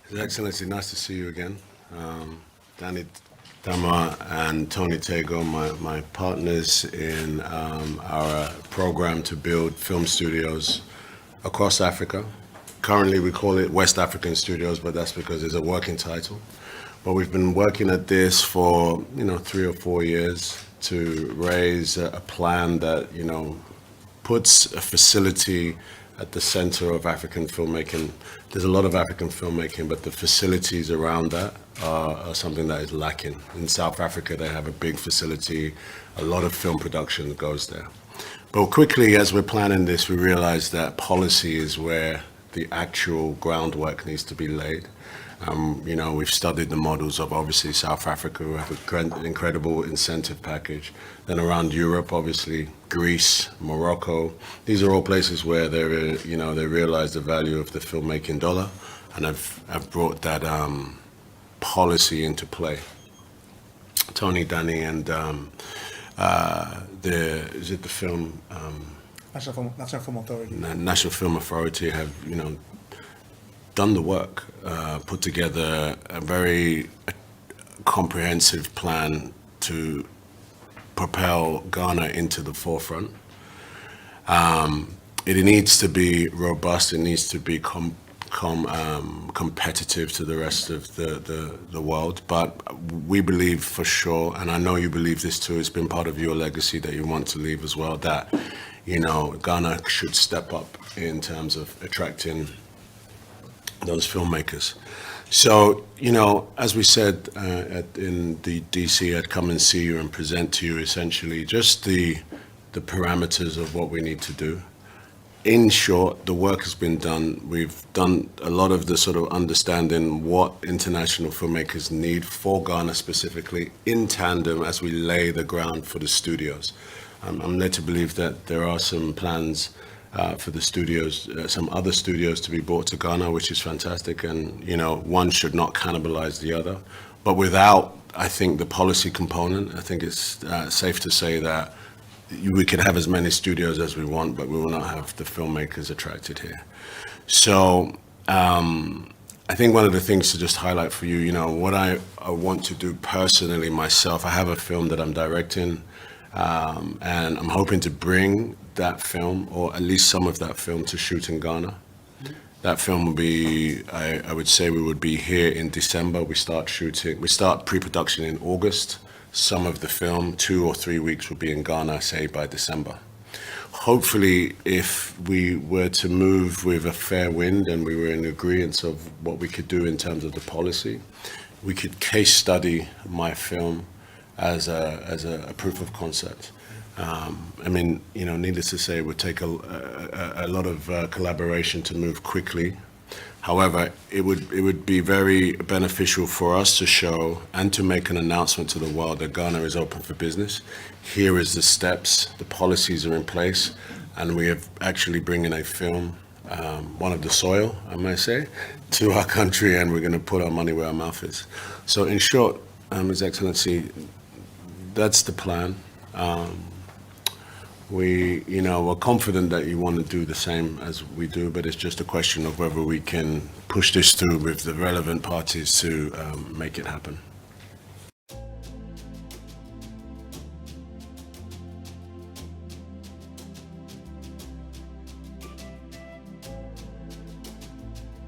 His Excellency, nice to see you again. Danny Dama and Tony Tego, my partners in our program to build film studios across Africa. Currently, we call it West African Studios, but that's because it's a working title. But we've been working at this for 3 or 4 years to raise a plan that puts a facility at the center of African filmmaking. There's a lot of African filmmaking, but the facilities around that are something that is lacking. In South Africa, they have a big facility. A lot of film production goes there. But quickly, as we're planning this, we realized that policy is where the actual groundwork needs to be laid. We've studied the models of obviously South Africa, who have an incredible incentive package. Then around Europe, obviously Greece, Morocco. These are all places where they realize the value of the filmmaking dollar, and have brought that policy into play. Tony, Danny, and the film National Film Authority. National Film Authority have done the work, put together a very comprehensive plan to propel Ghana into the forefront. It needs to be robust. It needs to be competitive to the rest of the world. But we believe for sure, and I know you believe this too, it's been part of your legacy that you want to leave as well, that Ghana should step up in terms of attracting those filmmakers. So, as we said in the DC, I'd come and see you and present to you essentially just the parameters of what we need to do. In short, the work has been done. We've done a lot of the sort of understanding what international filmmakers need for Ghana specifically, in tandem as we lay the ground for the studios. I'm led to believe that there are some plans for the studios, some other studios to be brought to Ghana, which is fantastic, and one should not cannibalize the other. But without, I think, the policy component, I think it's safe to say that we can have as many studios as we want, but we will not have the filmmakers attracted here. So I think one of the things to just highlight for you, what I want to do personally myself, I have a film that I'm directing, and I'm hoping to bring that film, or at least some of that film, to shoot in Ghana. That film will be, I would say we would be here in December. We start pre-production in August. Some of the film, 2 or 3 weeks, will be in Ghana, say by December. Hopefully, if we were to move with a fair wind and we were in agreement of what we could do in terms of the policy, we could case study my film as a proof of concept. Needless to say, it would take a lot of collaboration to move quickly. However, it would be very beneficial for us to show and to make an announcement to the world that Ghana is open for business. Here is the steps, the policies are in place, and we have actually bringing a film, one of the soil, I might say, to our country, and we're going to put our money where our mouth is. So in short, His Excellency, that's the plan. We're confident that you want to do the same as we do, but it's just a question of whether we can push this through with the relevant parties to make it happen.